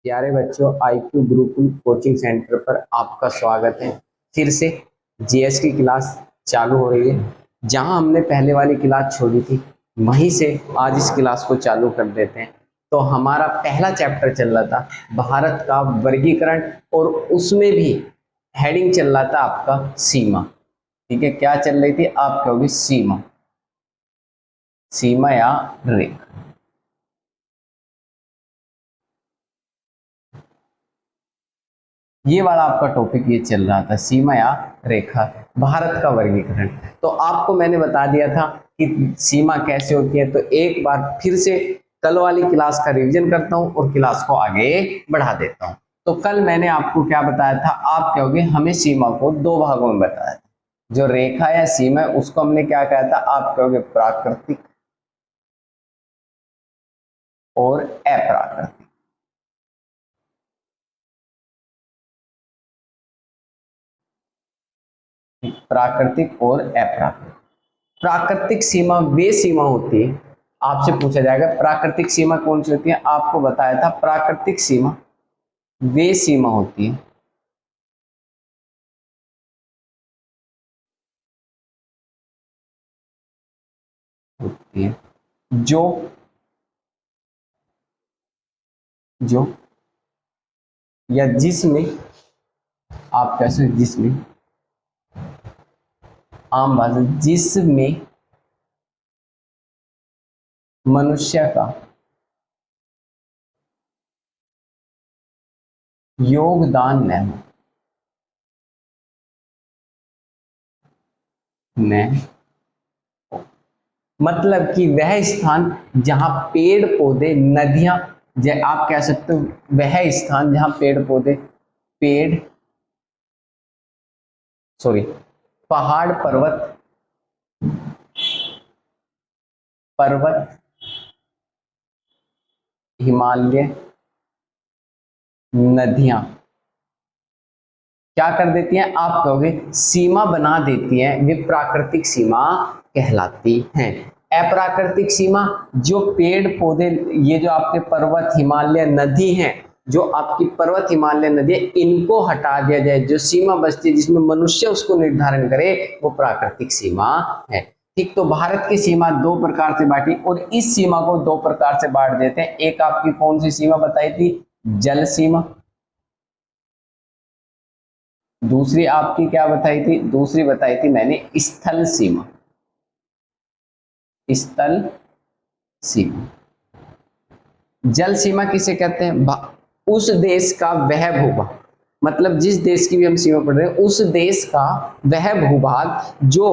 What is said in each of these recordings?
प्यारे बच्चों, IQ Gurukul coaching centre पर आपका स्वागत है। फिर से जीएस की क्लास चालू हो रही है। जहां हमने पहले वाली क्लास छोड़ी थी वहीं से आज इस क्लास को चालू कर देते हैं। तो हमारा पहला चैप्टर चल रहा था भारत का वर्गीकरण, और उसमें भी हेडिंग चल रहा था आपका सीमा। ठीक है, क्या चल रही थी? आप कहोगे सीमा, सीमा या रेखा। ये वाला आपका टॉपिक ये चल रहा था, सीमा या रेखा, भारत का वर्गीकरण। तो आपको मैंने बता दिया था कि सीमा कैसे होती है। तो एक बार फिर से कल वाली क्लास का रिवीजन करता हूं और क्लास को आगे बढ़ा देता हूं। तो कल मैंने आपको क्या बताया था? आप कहोगे हमें सीमा को दो भागों में बताया था। जो रेखा या सीमा है उसको हमने क्या कहा था? आप कहोगे प्राकृतिक और अप्राकृतिक। प्राकृतिक और अप्राकृतिक। प्राकृतिक सीमा वे सीमा होती है, आपसे पूछा जाएगा प्राकृतिक सीमा कौन सी होती है। आपको बताया था प्राकृतिक सीमा वे सीमा होती है जो जो या जिसमें, आप कैसे, जिसमें, आम भाषा, जिसमें मनुष्य का योगदान न मतलब कि वह स्थान जहां पेड़ पौधे, नदियां, आप कह सकते हो वह स्थान जहां पेड़ पौधे, पेड़ सॉरी पहाड़, पर्वत, पर्वत, हिमालय, नदियां क्या कर देती हैं? आप कहोगे सीमा बना देती हैं, वे प्राकृतिक सीमा कहलाती हैं। अप्राकृतिक सीमा, जो पेड़ पौधे, ये जो आपके पर्वत, हिमालय, नदी हैं, जो आपकी पर्वत, हिमालय, नदी है, इनको हटा दिया जाए, जो सीमा बचती है जिसमें मनुष्य उसको निर्धारण करे, वो प्राकृतिक सीमा है। ठीक, तो भारत की सीमा दो प्रकार से बांटी, और इस सीमा को दो प्रकार से बांट देते हैं। एक आपकी कौन सी सीमा बताई थी? जल सीमा। दूसरी आपकी क्या बताई थी? दूसरी बताई थी मैंने स्थल सीमा, स्थल सीमा। जल सीमा किसे कहते हैं? उस देश का वह भूभाग, मतलब जिस देश की भी हम सीमा पढ़ रहे हैं, उस देश का वह भूभाग जो,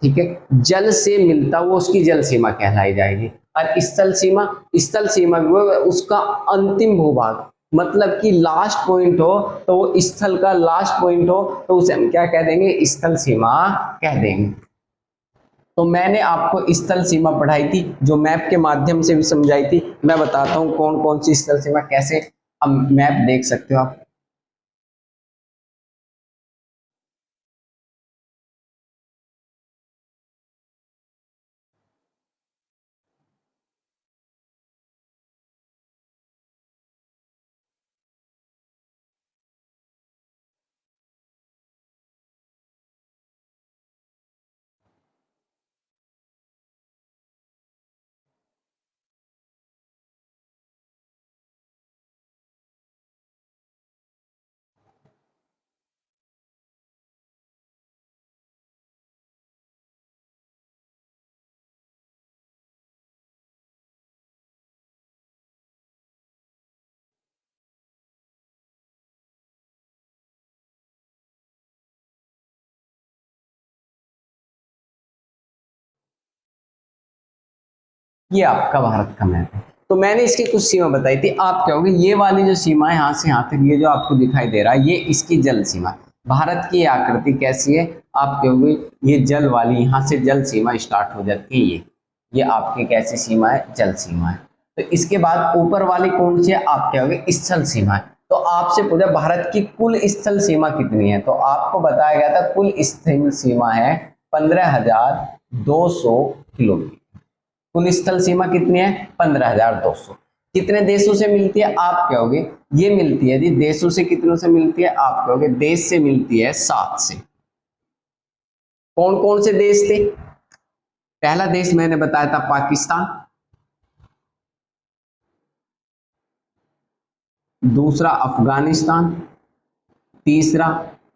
ठीक है, जल से मिलता, वो उसकी जल सीमा कहलाई जाएगी। और स्थल सीमा, स्थल सीमा वो उसका अंतिम भूभाग, मतलब कि लास्ट पॉइंट हो, तो वो स्थल का लास्ट पॉइंट हो, तो उसे हम क्या कह देंगे? स्थल सीमा कह देंगे। तो मैंने आपको स्थल सीमा पढ़ाई थी, जो मैप के माध्यम से भी समझाई थी। मैं बताता हूं कौन कौन सी स्थल सीमा, कैसे हम मैप देख सकते हो आप। ये आपका भारत का मैप है। तो मैंने इसकी कुछ सीमा बताई थी। आप कहोगे ये वाली जो सीमा है यहाँ से यहाँ तक, ये जो आपको दिखाई दे रहा है, ये इसकी जल सीमा। भारत की आकृति कैसी है? आप कहोगे ये जल वाली, यहाँ से जल सीमा स्टार्ट हो जाती है। ये आपकी कैसी सीमा है? जल सीमा है। तो इसके बाद ऊपर वाली कौन सी है? आप कहोगे स्थल सीमा है। तो आपसे पूछा भारत की कुल स्थल सीमा कितनी है, तो आपको बताया गया था कुल स्थल सीमा है 15,200 किलोमीटर। कुल स्थल सीमा कितनी है? 15,200। कितने देशों से मिलती है? आप कहोगे ये मिलती है जी। देशों से कितनों से मिलती है? आप कहोगे देश से मिलती है 7 से। कौन कौन से देश थे? पहला देश मैंने बताया था पाकिस्तान, दूसरा अफगानिस्तान, तीसरा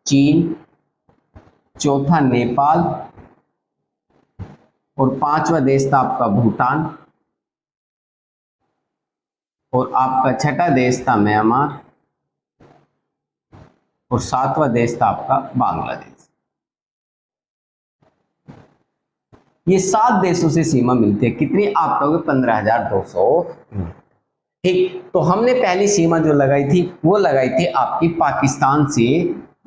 चीन, चौथा नेपाल और पांचवा देश था आपका भूटान और आपका छठा देश था म्यांमार और सातवां देश था आपका बांग्लादेश। ये 7 देशों से सीमा मिलती है। कितनी? आप कहोगे 15,200। ठीक, तो हमने पहली सीमा जो लगाई थी वो लगाई थी आपकी पाकिस्तान से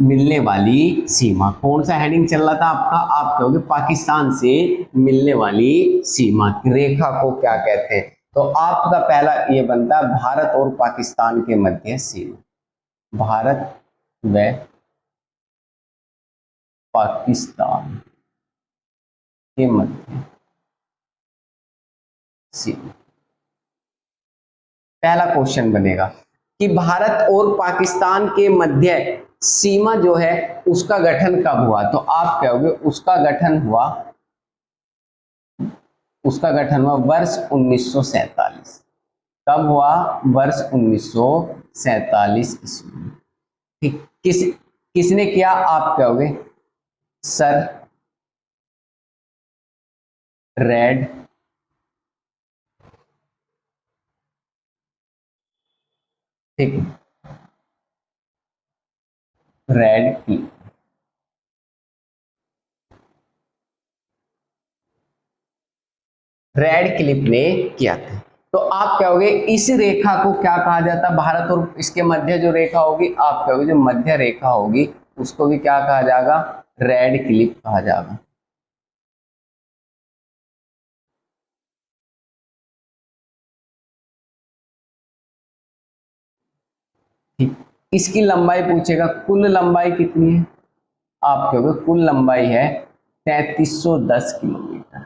मिलने वाली सीमा। कौन सा हेडिंग चल रहा था आपका? आप कहोगे पाकिस्तान से मिलने वाली सीमा रेखा को क्या कहते हैं? तो आपका पहला ये बनता है भारत और पाकिस्तान के मध्य सीमा। भारत व पाकिस्तान के मध्य सीमा। पहला क्वेश्चन बनेगा कि भारत और पाकिस्तान के मध्य सीमा जो है उसका गठन कब हुआ? तो आप कहोगे उसका गठन हुआ वर्ष 1947। कब हुआ? वर्ष 1947 ईस्वी। ठीक, किसने किया? आप कहोगे सर रेड ठीक, रेड क्लिफ। रेड क्लिफ ने किया था। तो आप कहोगे इस रेखा को क्या कहा जाता है? भारत और इसके मध्य जो रेखा होगी, आप कहोगे जो मध्य रेखा होगी उसको भी क्या कहा जाएगा? रेड क्लिफ कहा जाएगा। ठीक, इसकी लंबाई पूछेगा, कुल लंबाई कितनी है? आप कहोगे कुल लंबाई है 3310 किलोमीटर।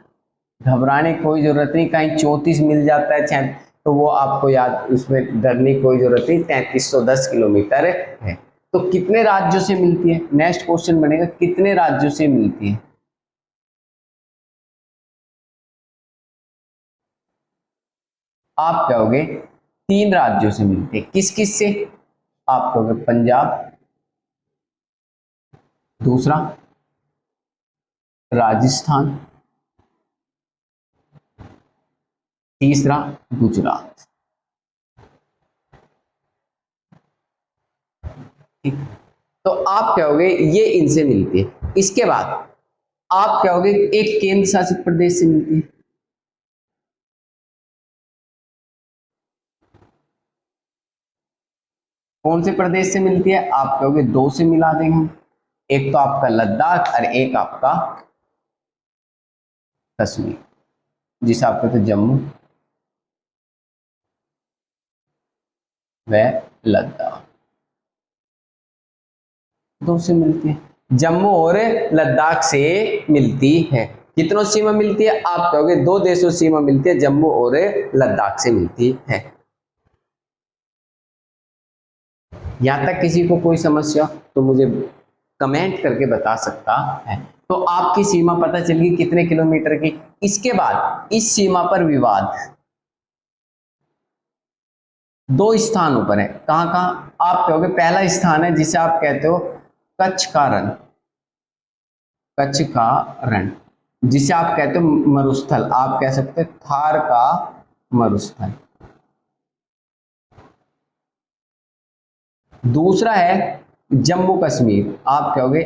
घबराने की कोई जरूरत नहीं, कहीं 34 मिल जाता है तो वो आपको याद, उसमें डरने की कोई जरूरत नहीं, 3310 किलोमीटर है। तो कितने राज्यों से मिलती है? नेक्स्ट क्वेश्चन बनेगा कितने राज्यों से मिलती है? आप कहोगे 3 राज्यों से मिलती है। किस किस से? आप कहोगे पंजाब, दूसरा राजस्थान, तीसरा गुजरात। ठीक, तो आप कहोगे ये इनसे मिलती है। इसके बाद आप कहोगे एक केंद्र शासित प्रदेश से मिलती है। कौन से प्रदेश से मिलती है? आप कहोगे 2 से मिला देंगे। एक तो आपका लद्दाख और एक आपका कश्मीर, जिसे आप कहते जम्मू व लद्दाख। 2 से मिलती है। जम्मू और लद्दाख से मिलती है। कितनों सीमा मिलती है? आप कहोगे 2 देशों सीमा मिलती है, जम्मू और लद्दाख से मिलती है। यहां तक किसी को कोई समस्या तो मुझे कमेंट करके बता सकता है। तो आपकी सीमा पता चल गई कितने किलोमीटर की। इसके बाद इस सीमा पर विवाद 2 स्थानों पर है। कहां कहां? आप कहोगे पहला स्थान है जिसे आप कहते हो कच्छ का रण, कच्छ का रण, जिसे आप कहते हो मरुस्थल, आप कह सकते हो थार का मरुस्थल। दूसरा है जम्मू कश्मीर, आप कहोगे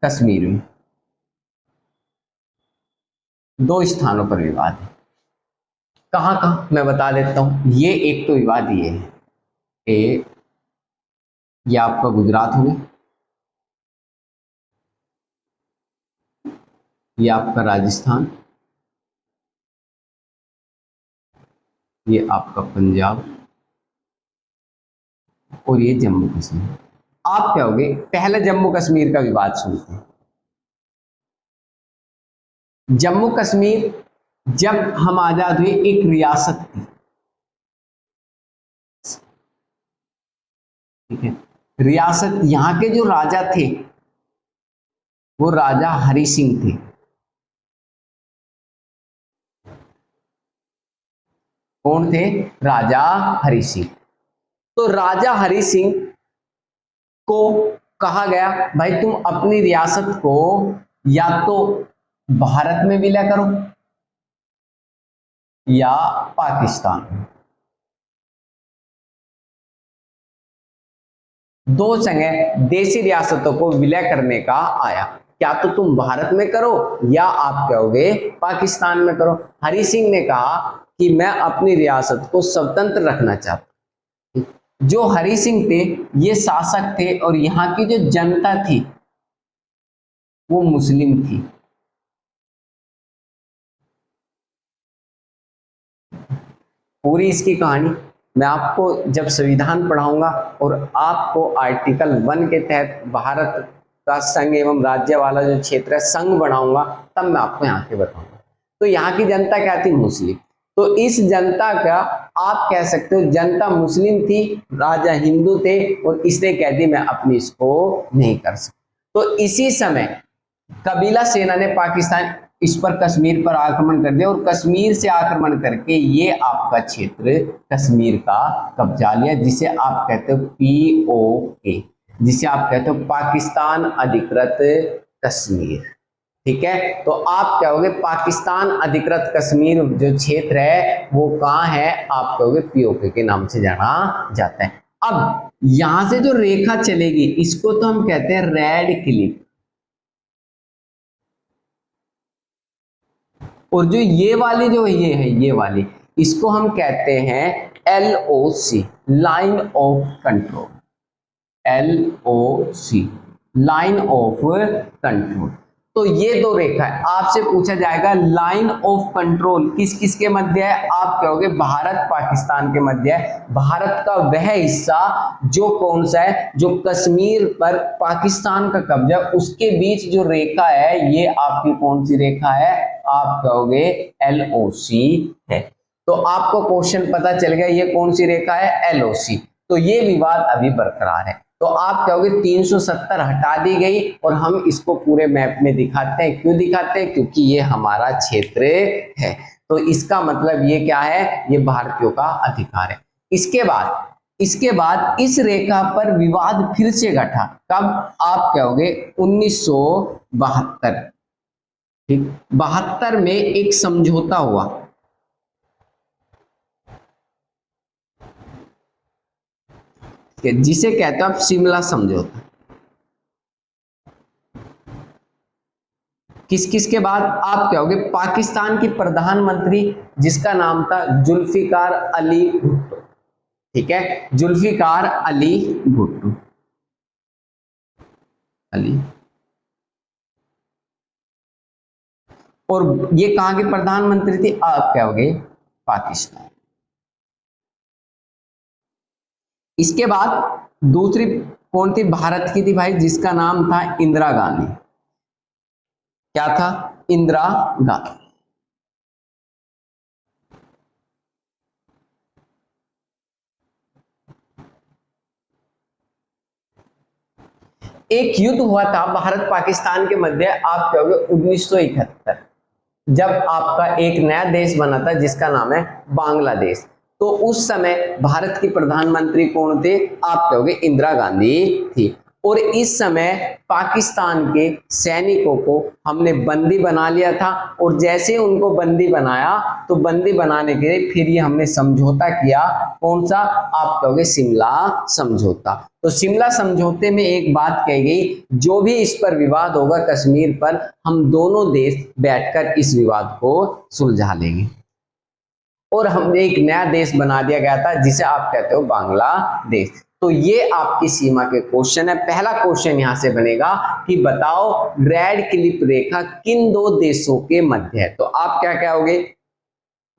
कश्मीर में। 2 स्थानों पर विवाद है। कहां कहां मैं बता देता हूं। ये एक तो विवाद ये है, ये आपका गुजरात हो गया, ये आपका राजस्थान, ये आपका पंजाब और ये जम्मू कश्मीर। आप कहोगे पहले जम्मू कश्मीर का विवाद सुनते हैं। जम्मू कश्मीर जब हम आजाद हुए एक रियासत थी, ठीक है। रियासत, यहाँ के जो राजा थे वो राजा हरि सिंह थे। कौन थे? राजा हरि सिंह। तो राजा हरि सिंह को कहा गया भाई तुम अपनी रियासत को या तो भारत में विलय करो या पाकिस्तान में। दो जगह देशी रियासतों को विलय करने का आया, क्या तो तुम भारत में करो या आप कहोगे पाकिस्तान में करो। हरि सिंह ने कहा कि मैं अपनी रियासत को स्वतंत्र रखना चाहता हूं। जो हरि सिंह थे ये शासक थे और यहाँ की जो जनता थी वो मुस्लिम थी। पूरी इसकी कहानी मैं आपको जब संविधान पढ़ाऊंगा और आपको आर्टिकल 1 के तहत भारत का संघ एवं राज्य वाला जो क्षेत्र है संघ बढ़ाऊंगा, तब मैं आपको यहाँ के बताऊंगा। तो यहाँ की जनता क्या थी? मुस्लिम। तो इस जनता का आप कह सकते हो जनता मुस्लिम थी, राजा हिंदू थे और इसने कह दी मैं अपनी इसको नहीं कर सकता। तो इसी समय कबीला सेना ने पाकिस्तान इस पर कश्मीर पर आक्रमण कर दिया और कश्मीर से आक्रमण करके ये आपका क्षेत्र कश्मीर का कब्जा लिया, जिसे आप कहते हो POK, जिसे आप कहते हो पाकिस्तान अधिकृत कश्मीर। ठीक है, तो आप कहोगे पाकिस्तान अधिकृत कश्मीर जो क्षेत्र है वो कहाँ है? आप कहोगे POK के नाम से जाना जाता है। अब यहां से जो रेखा चलेगी इसको तो हम कहते हैं रेड क्लिप, और जो ये वाली जो ये है ये वाली इसको हम कहते हैं LOC, line of control. LOC, line of control. तो ये दो रेखा है। आपसे पूछा जाएगा लाइन ऑफ कंट्रोल किस किस के मध्य है? आप कहोगे भारत पाकिस्तान के मध्य है। भारत का वह हिस्सा जो कौन सा है? जो कश्मीर पर पाकिस्तान का कब्जा, उसके बीच जो रेखा है ये आपकी कौन सी रेखा है? आप कहोगे LOC है। तो आपको क्वेश्चन पता चल गया ये कौन सी रेखा है? LOC। तो ये विवाद अभी बरकरार है। तो आप कहोगे 370 हटा दी गई और हम इसको पूरे मैप में दिखाते हैं। क्यों दिखाते हैं? क्योंकि ये हमारा क्षेत्र है। तो इसका मतलब ये क्या है? ये भारतीयों का अधिकार है। इसके बाद इस रेखा पर विवाद फिर से घटा। कब? आप कहोगे 1972। ठीक, 72 में एक समझौता हुआ। जिसे कहते हैं आप शिमला समझौता। किस किस के बाद? आप कहोगे पाकिस्तान की प्रधानमंत्री जिसका नाम था जुल्फिकार अली भुट्टो। ठीक है, जुल्फिकार अली भुट्टो अली। और ये कहां की प्रधानमंत्री थी? आप कहोगे पाकिस्तान। इसके बाद दूसरी कौन थी? भारत की थी भाई, जिसका नाम था इंदिरा गांधी। क्या था? इंदिरा गांधी। एक युद्ध हुआ था भारत पाकिस्तान के मध्य, आप कहोगे 1971, जब आपका एक नया देश बना था जिसका नाम है बांग्लादेश। तो उस समय भारत की प्रधानमंत्री कौन थे? आप कहोगे इंदिरा गांधी थी। और इस समय पाकिस्तान के सैनिकों को हमने बंदी बना लिया था, और जैसे उनको बंदी बनाया तो बंदी बनाने के लिए फिर ये हमने समझौता किया। कौन सा? आप कहोगे शिमला समझौता। तो शिमला समझौते में एक बात कही गई, जो भी इस पर विवाद होगा कश्मीर पर, हम दोनों देश बैठकर इस विवाद को सुलझा लेंगे। और हमने एक नया देश बना दिया गया था जिसे आप कहते हो बांग्लादेश। तो ये आपकी सीमा के क्वेश्चन है। पहला क्वेश्चन यहां से बनेगा कि बताओ रेड क्लिप रेखा किन दो देशों के मध्य है? तो आप क्या कहोगे?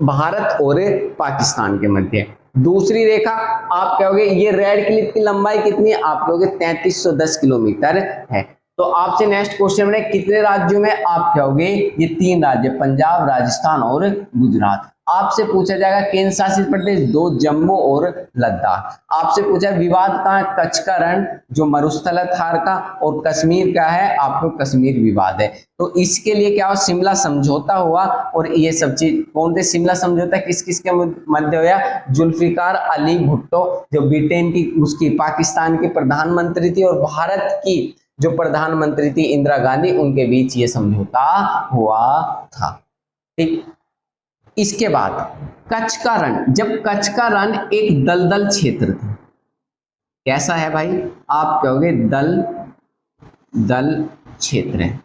भारत और पाकिस्तान के मध्य। दूसरी रेखा आप कहोगे ये रेड क्लिप की लंबाई कितनी है? आप कहोगे 3310 किलोमीटर है। तो तो आपसे नेक्स्ट क्वेश्चन में कितने राज्यों में, आप कहोगे ये 3 राज्य, पंजाब, राजस्थान और गुजरात। आपसे पूछा जाएगा केंद्र शासित प्रदेश 2, जम्मू और लद्दाख। आपसे पूछा विवाद कहाँ है, कच्छ का रण जो मरुस्थल है थार का, और कश्मीर का है आपको कश्मीर विवाद है। तो इसके लिए क्या हो, शिमला समझौता हुआ, और ये सब चीज कौन थे, शिमला समझौता किस किस के मध्य हुआ, जुल्फिकार अली भुट्टो जो ब्रिटेन की उसकी पाकिस्तान की प्रधानमंत्री थी, और भारत की जो प्रधानमंत्री थी इंदिरा गांधी, उनके बीच ये समझौता हुआ था। ठीक, इसके बाद कच्छ का रण, जब कच्छ का रण एक दलदल क्षेत्र था, कैसा है भाई, आप कहोगे दल क्षेत्र है।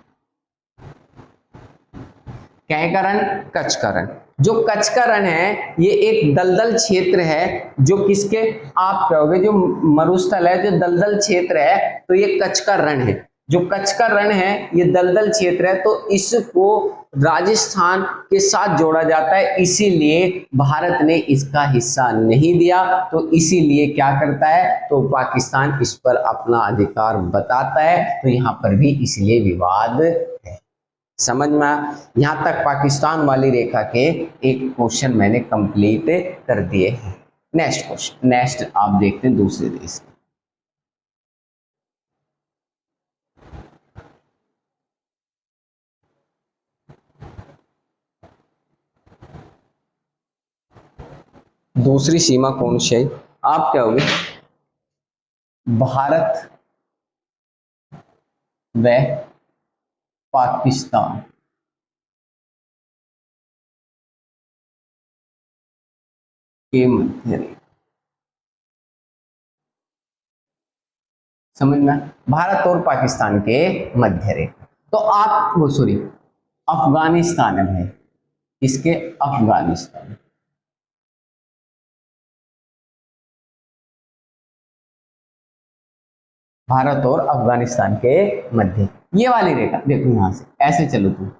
क्या का रण, कच्छ का रण। जो कच्छ का रण है ये एक दलदल क्षेत्र है, जो किसके, आप कहोगे जो मरुस्थल है, जो दलदल क्षेत्र है, तो ये कच्छ का रण है। जो कच्छ का रण है ये दलदल क्षेत्र है, तो इसको राजस्थान के साथ जोड़ा जाता है, इसीलिए भारत ने इसका हिस्सा नहीं दिया। तो इसीलिए क्या करता है, तो पाकिस्तान इस पर अपना अधिकार बताता है, तो यहाँ पर भी इसलिए विवाद है। समझ में आया? यहाँ तक पाकिस्तान वाली रेखा के एक क्वेश्चन मैंने कंप्लीट कर दिए हैं। नेक्स्ट क्वेश्चन, नेक्स्ट आप देखते हैं दूसरे देश। दूसरी सीमा कौन सी है, आप क्या होगे, भारत व पाकिस्तान के मध्य रेखा। समझ में, भारत और पाकिस्तान के मध्य रेखा। तो आप वो सॉरी अफगानिस्तान है भाई, इसके अफगानिस्तान, भारत और अफगानिस्तान के मध्य, ये वाली रेखा देखो, यहां से ऐसे चलो तुम,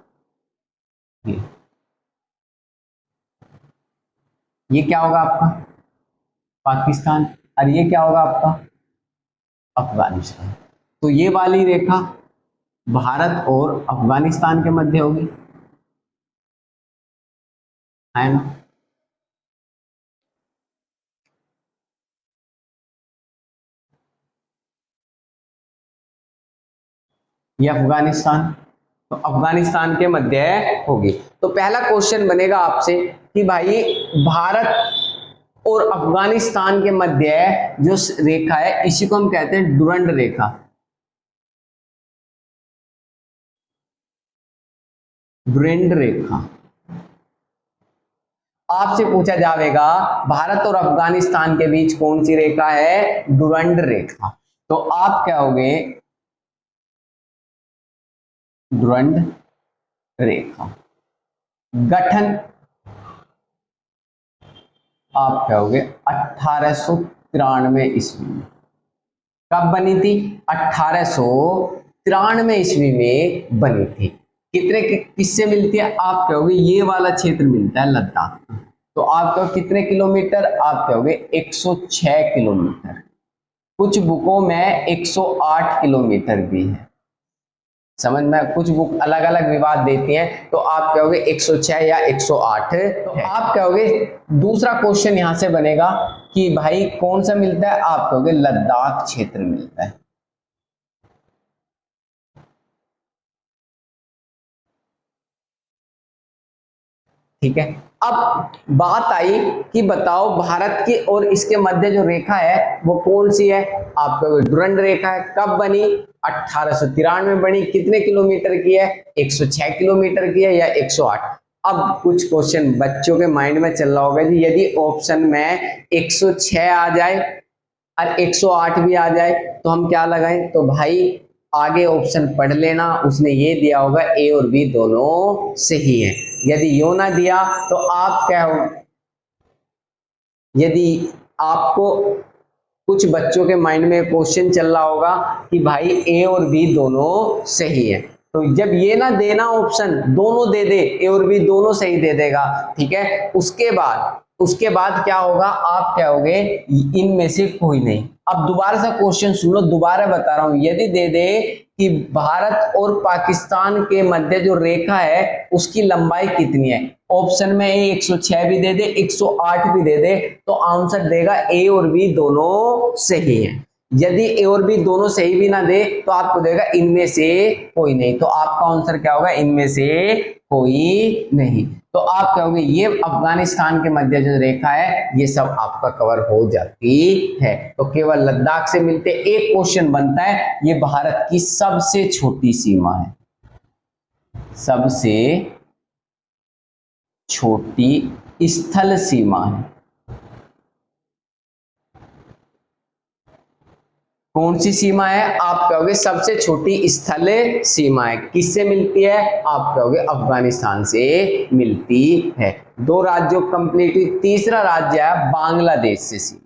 ये क्या होगा आपका पाकिस्तान, और ये क्या होगा आपका अफगानिस्तान। तो ये वाली रेखा भारत और अफगानिस्तान के मध्य होगी, है ना। ये अफगानिस्तान, तो अफगानिस्तान के मध्य होगी। तो पहला क्वेश्चन बनेगा आपसे कि भाई भारत और अफगानिस्तान के मध्य जो रेखा है इसी को हम कहते हैं डुरंड रेखा। डुरंड रेखा। आपसे पूछा जाएगा भारत और अफगानिस्तान के बीच कौन सी रेखा है, डुरंड रेखा। तो आप क्या होगे, डुरंड रेखा। गठन आप कहोगे 1893 ईस्वी में। कब बनी थी, 1893 ईस्वी में बनी थी। कितने किससे मिलती है, आप कहोगे ये वाला क्षेत्र मिलता है लद्दाख। तो आप कहो कितने किलोमीटर, आप कहोगे 106 किलोमीटर। कुछ बुकों में 108 किलोमीटर भी है। समझ में, कुछ बुक अलग अलग विवाद देती हैं, तो आप कहोगे 106 या 108। तो आप कहोगे दूसरा क्वेश्चन यहां से बनेगा कि भाई कौन सा मिलता है, आप कहोगे लद्दाख क्षेत्र मिलता है। ठीक है, अब बात आई कि बताओ भारत की और इसके मध्य जो रेखा है वो कौन सी है, आप कहोगे डुरंड रेखा है। कब बनी, 1893 में बनी। कितने किलोमीटर की है, 106 किलोमीटर की है या 108। अब कुछ क्वेश्चन बच्चों के माइंड में चल रहा होगा जी, यदि ऑप्शन में 106 आ जाए और 108 भी आ जाए तो हम क्या लगाएं, तो भाई आगे ऑप्शन पढ़ लेना, उसने ये दिया होगा ए और बी दोनों सही है। यदि यो ना दिया तो आप क्या हो, यदि आपको कुछ बच्चों के माइंड में क्वेश्चन चल रहा होगा कि भाई ए और बी दोनों सही है, तो जब ये ना देना ऑप्शन दोनों दे दे, ए और बी दोनों सही दे देगा, ठीक है, उसके बाद क्या होगा, आप कहोगे इनमें से कोई नहीं। अब दोबारा से क्वेश्चन सुन लो, दोबारा बता रहा हूं, यदि दे दे कि भारत और पाकिस्तान के मध्य जो रेखा है उसकी लंबाई कितनी है, ऑप्शन में ए 106 भी दे दे, 108 भी दे दे, तो आंसर देगा ए और बी दोनों सही है। यदि ए और बी दोनों सही भी ना दे तो आपको देगा इनमें से कोई नहीं, तो आपका आंसर क्या होगा, इनमें से कोई नहीं। तो आप कहोगे ये अफगानिस्तान के मध्य जो रेखा है ये सब आपका कवर हो जाती है। तो केवल लद्दाख से मिलते एक क्वेश्चन बनता है, ये भारत की सबसे छोटी सीमा है, सबसे छोटी स्थल सीमा है। कौन सी सीमा है, आप कहोगे सबसे छोटी स्थल सीमा है, किससे मिलती है, आप कहोगे अफगानिस्तान से मिलती है। 2 राज्यों कंप्लीट हुई, तीसरा राज्य है बांग्लादेश से सीमा।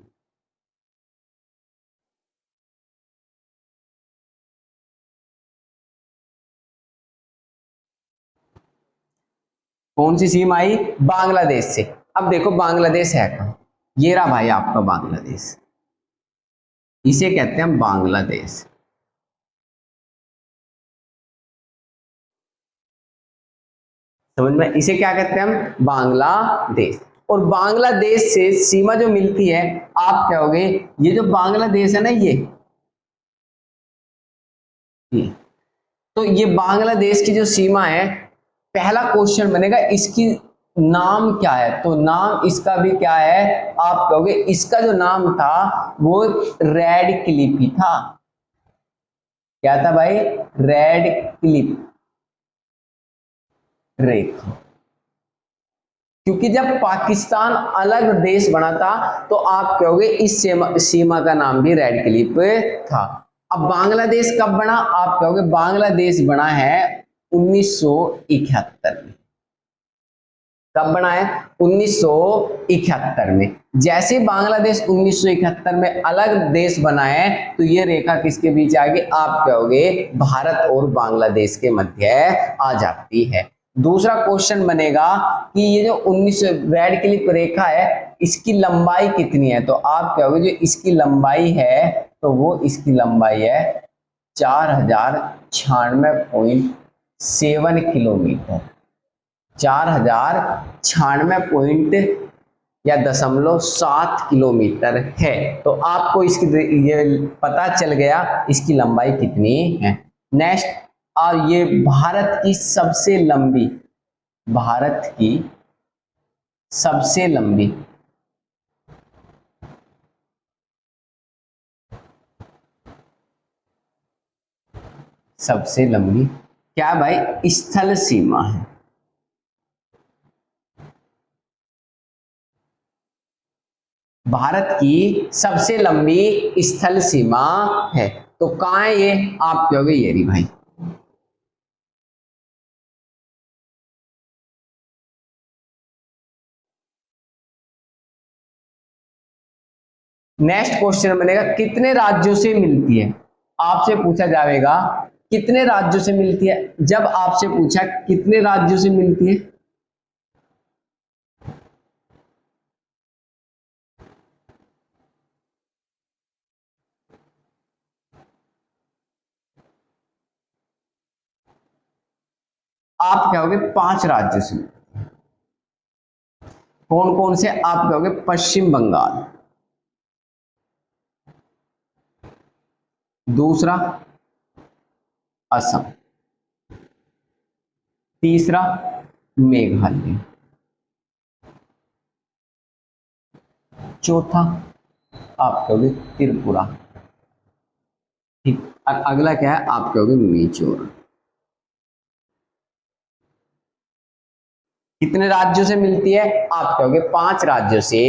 कौन सी सीमा आई, बांग्लादेश से। अब देखो बांग्लादेश है कहां, ये रहा भाई आपका बांग्लादेश, इसे कहते हैं बांग्लादेश। समझ में, इसे क्या कहते हैं हम, बांग्लादेश। और बांग्लादेश से सीमा जो मिलती है, आप कहोगे ये जो बांग्लादेश है ना ये, तो ये बांग्लादेश की जो सीमा है, पहला क्वेश्चन बनेगा इसकी नाम क्या है, तो नाम इसका भी क्या है, आप कहोगे इसका जो नाम था वो रेड क्लिफ ही था। क्या था भाई, रेड क्लिफ रेखा। क्योंकि जब पाकिस्तान अलग देश बना था तो आप कहोगे इस सीमा का नाम भी रेड क्लिफ था। अब बांग्लादेश कब बना, आप कहोगे बांग्लादेश बना है 1971 में। कब बना है, 1971 में। जैसे बांग्लादेश 1971 में अलग देश बना है तो ये रेखा किसके बीच आ गई, आप कहोगे भारत और बांग्लादेश के मध्य आ जाती है। दूसरा क्वेश्चन बनेगा कि ये जो 19 रेड क्लिफ रेखा है इसकी लंबाई कितनी है, तो आप कहोगे जो इसकी लंबाई है तो वो इसकी लंबाई है 4096.7 किलोमीटर, 4096.7 किलोमीटर है। तो आपको इसकी ये पता चल गया इसकी लंबाई कितनी है। नेक्स्ट, और ये भारत की सबसे लंबी, भारत की सबसे लंबी क्या भाई, स्थल सीमा है। भारत की सबसे लंबी स्थल सीमा है, तो कहां है ये, आप कहोगे ये रही भाई। नेक्स्ट क्वेश्चन बनेगा कितने राज्यों से मिलती है, आपसे पूछा जाएगा कितने राज्यों से मिलती है। जब आपसे पूछा कितने राज्यों से मिलती है, आप कहोगे 5 राज्यों से। कौन कौन से, आप कहोगे पश्चिम बंगाल, दूसरा असम, तीसरा मेघालय, चौथा आप कहोगे त्रिपुरा, ठीक। अगला क्या है, आप कहोगे मिजोरम। कितने राज्यों से मिलती है, आप कहोगे 5 राज्यों से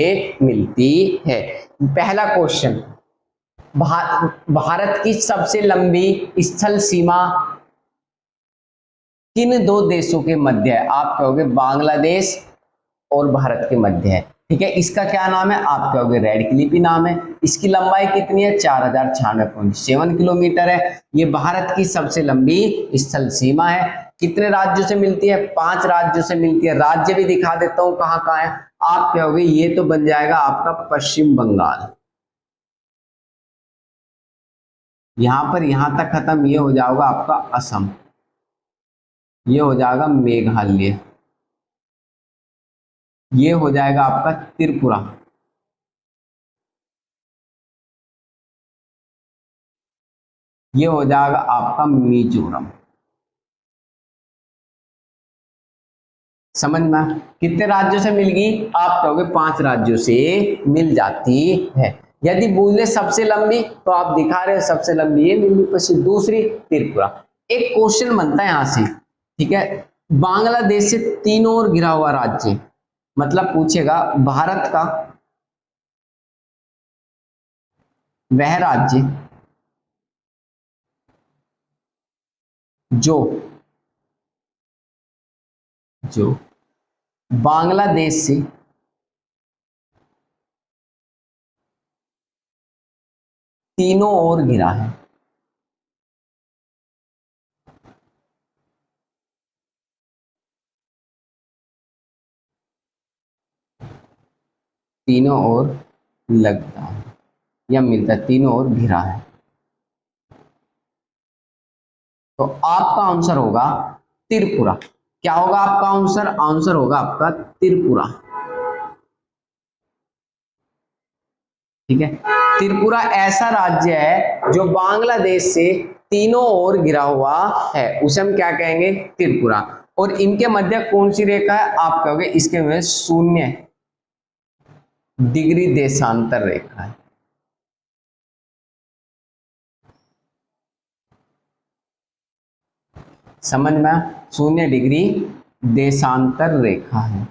मिलती है। पहला क्वेश्चन, भारत की सबसे लंबी स्थल सीमा किन 2 देशों के मध्य है, आप कहोगे बांग्लादेश और भारत के मध्य है, ठीक है, इसका क्या नाम है, आप कहोगे रेड क्लिफ नाम है। इसकी लंबाई कितनी है, 4096.7 किलोमीटर है। ये भारत की सबसे लंबी स्थल सीमा है। कितने राज्यों से मिलती है, 5 राज्यों से मिलती है। राज्य भी दिखा देता हूं कहां कहां है। आप कहोगे ये तो बन जाएगा आपका पश्चिम बंगाल, यहां पर यहां तक खत्म, ये हो जाएगा आपका असम, ये हो जाएगा मेघालय, ये हो जाएगा आपका त्रिपुरा, ये हो जाएगा आपका मिजोरम। समझ में? कितने राज्यों से मिल गई, आप कहोगे 5 राज्यों से मिल जाती है। यदि बोले सबसे लंबी, तो आप दिखा रहे हो सबसे लंबी ये मिली, पश्चिम दूसरी त्रिपुरा। एक क्वेश्चन बनता है यहां से, ठीक है, बांग्लादेश से तीनों ओर घिरा हुआ राज्य, मतलब पूछेगा भारत का वह राज्य जो जो बांग्लादेश से तीनों ओर घिरा है। तीनों ओर लगता है या मिलता है, तीनों ओर घिरा है। तो आपका आंसर होगा त्रिपुरा। क्या होगा आपका आंसर, आंसर होगा आपका त्रिपुरा। ठीक है, त्रिपुरा ऐसा राज्य है जो बांग्लादेश से तीनों ओर घिरा हुआ है, उसे हम क्या कहेंगे, त्रिपुरा। और इनके मध्य कौन सी रेखा है, आप कहोगे इसके में 0 डिग्री देशांतर रेखा है। समझ में, 0 डिग्री देशांतर रेखा है।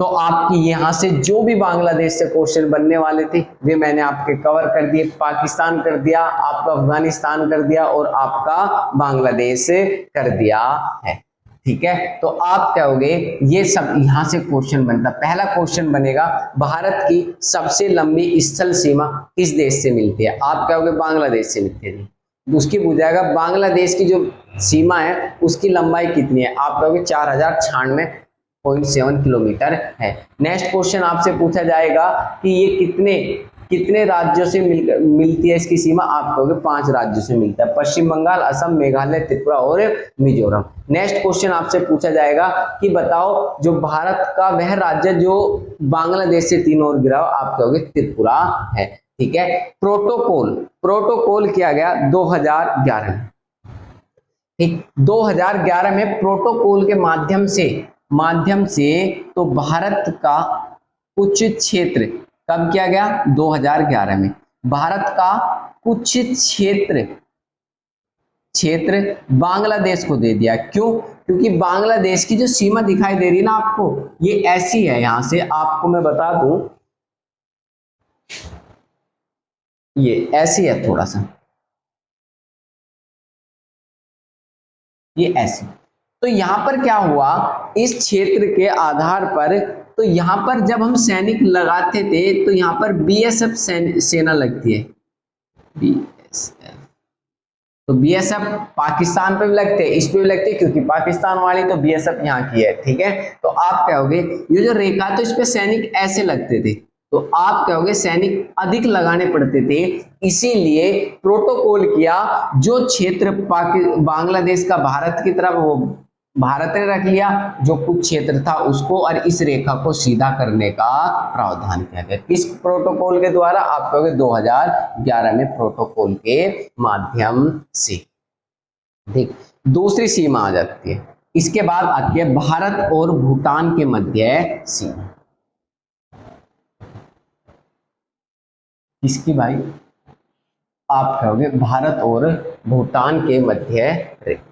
तो आपकी यहां से जो भी बांग्लादेश से क्वेश्चन बनने वाले थे वे मैंने आपके कवर कर दिए। पाकिस्तान कर दिया, आपका अफगानिस्तान कर दिया और आपका बांग्लादेश कर दिया है। ठीक है, तो आप कहोगे ये सब यहां से क्वेश्चन बनता। पहला क्वेश्चन बनेगा भारत की सबसे लंबी स्थल सीमा किस देश से मिलती है, आप कहोगे बांग्लादेश से मिलती है। उसकी पूछ जाएगा बांग्लादेश की जो सीमा है उसकी लंबाई कितनी है, आप कहोगे 4096.7 किलोमीटर है। नेक्स्ट क्वेश्चन आपसे पूछा जाएगा कि ये कितने कितने राज्यों से मिलती है इसकी सीमा, आप कहोगे 5 राज्यों से मिलता है, पश्चिम बंगाल, असम, मेघालय, त्रिपुरा और मिजोरम। नेक्स्ट क्वेश्चन आपसे पूछा जाएगा कि बताओ जो भारत का वह राज्य जो बांग्लादेश से तीनों ओर घिरा हो, आप कहोगे त्रिपुरा है। ठीक है, प्रोटोकॉल प्रोटोकॉल किया गया 2011 में। ठीक, 2011 में प्रोटोकॉल के माध्यम से तो भारत का कुछ क्षेत्र कब किया गया, 2011 में भारत का कुछ क्षेत्र बांग्लादेश को दे दिया। क्यों, क्योंकि बांग्लादेश की जो सीमा दिखाई दे रही है ना आपको, ये ऐसी है। यहां से आपको मैं बता दूं, ये ऐसी है, थोड़ा सा ये ऐसी। तो यहां पर क्या हुआ, इस क्षेत्र के आधार पर, तो यहां पर जब हम सैनिक लगाते थे तो यहां पर बीएसएफ सेना लगती है, बीएसएफ। तो बीएसएफ पाकिस्तान पे भी लगते हैं, इस पे भी लगते हैं, क्योंकि पाकिस्तान वाली तो बीएसएफ यहाँ की है। ठीक है, तो आप कहोगे ये जो रेखा, तो इस पे सैनिक ऐसे लगते थे, तो आप कहोगे सैनिक अधिक लगाने पड़ते थे, इसीलिए प्रोटोकॉल किया। जो क्षेत्र बांग्लादेश का भारत की तरफ, वो भारत ने रख लिया, जो कुछ क्षेत्र था उसको, और इस रेखा को सीधा करने का प्रावधान किया गया। किस प्रोटोकॉल के द्वारा, आप कहोगे 2011 में प्रोटोकॉल के माध्यम से। ठीक, दूसरी सीमा आ जाती है, इसके बाद आती है भारत और भूटान के मध्य सीमा। किसकी भाई, आप कहोगे भारत और भूटान के मध्य रेखा।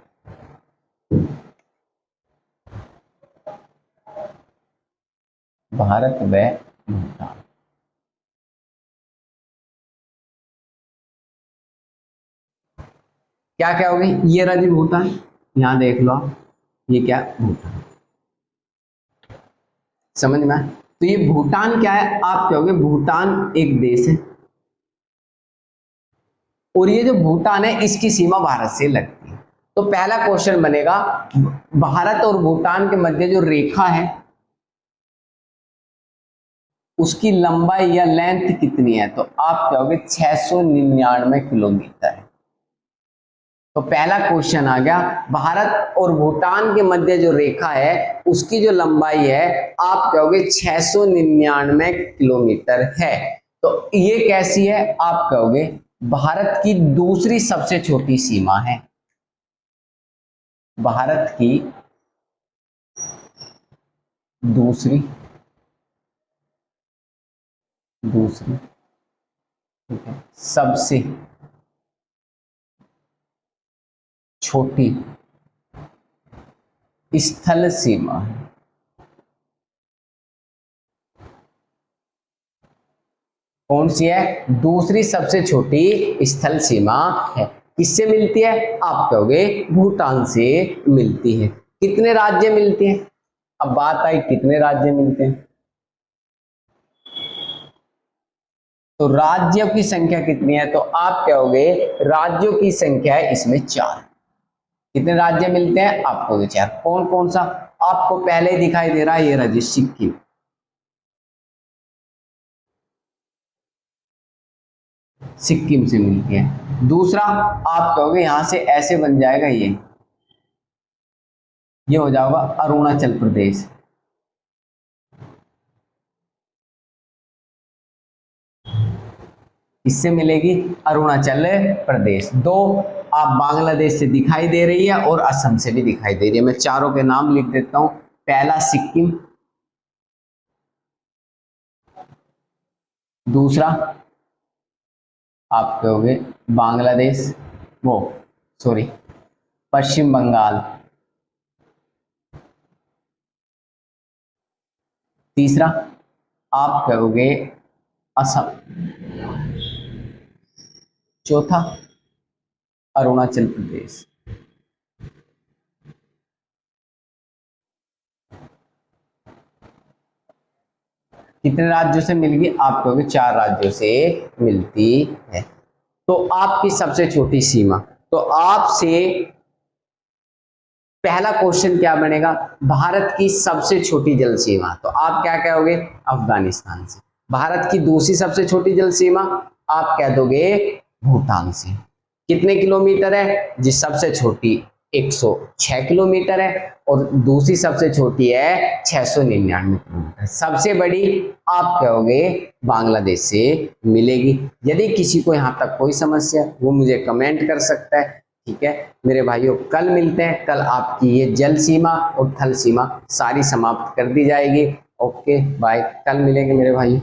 भारत व भूटान, क्या क्या होगी, ये रहा जी भूटान, यहां देख लो आप, ये क्या भूटान। समझ में आया? तो ये भूटान क्या है, आप कहोगे भूटान एक देश है, और ये जो भूटान है इसकी सीमा भारत से लगती है। तो पहला क्वेश्चन बनेगा, भारत और भूटान के मध्य जो रेखा है उसकी लंबाई या लेंथ कितनी है, तो आप कहोगे 699 किलोमीटर है। तो पहला क्वेश्चन आ गया, भारत और भूटान के मध्य जो रेखा है उसकी जो लंबाई है आप कहोगे 699 किलोमीटर है। तो ये कैसी है, आप कहोगे भारत की दूसरी सबसे छोटी सीमा है, भारत की दूसरी ठीक है सबसे छोटी स्थल सीमा है। कौन सी है, दूसरी सबसे छोटी स्थल सीमा है। किससे मिलती है, आप कहोगे भूटान से मिलती है। कितने राज्य मिलते हैं, अब बात आई कितने राज्य मिलते हैं, तो राज्यों की संख्या कितनी है, तो आप कहोगे राज्यों की संख्या है इसमें 4। कितने राज्य मिलते हैं, आप कहोगे 4। कौन कौन सा, आपको पहले ही दिखाई दे रहा है, ये राज्य सिक्किम, सिक्किम से मिलती है। दूसरा आप कहोगे यहां से ऐसे बन जाएगा, ये हो जाएगा अरुणाचल प्रदेश, इससे मिलेगी अरुणाचल प्रदेश। 2 आप बांग्लादेश से दिखाई दे रही है और असम से भी दिखाई दे रही है। मैं चारों के नाम लिख देता हूं, पहला सिक्किम, दूसरा आप कहोगे बांग्लादेश, पश्चिम बंगाल, तीसरा आप कहोगे असम, चौथा अरुणाचल प्रदेश। कितने राज्यों से मिलेगी, आप कहोगे 4 राज्यों से मिलती है। तो आपकी सबसे छोटी सीमा, तो आपसे पहला क्वेश्चन क्या बनेगा, भारत की सबसे छोटी जल सीमा, तो आप क्या कहोगे अफगानिस्तान से। भारत की दूसरी सबसे छोटी जल सीमा आप कह दोगे भूटान से। कितने किलोमीटर है जी, सबसे छोटी 106 किलोमीटर है और दूसरी सबसे छोटी है 699 किलोमीटर। सबसे बड़ी आप कहोगे बांग्लादेश से मिलेगी। यदि किसी को यहाँ तक कोई समस्या वो मुझे कमेंट कर सकता है, ठीक है मेरे भाइयों। कल मिलते हैं, कल आपकी ये जल सीमा और थल सीमा सारी समाप्त कर दी जाएगी। ओके बाय, कल मिलेंगे मेरे भाइयों।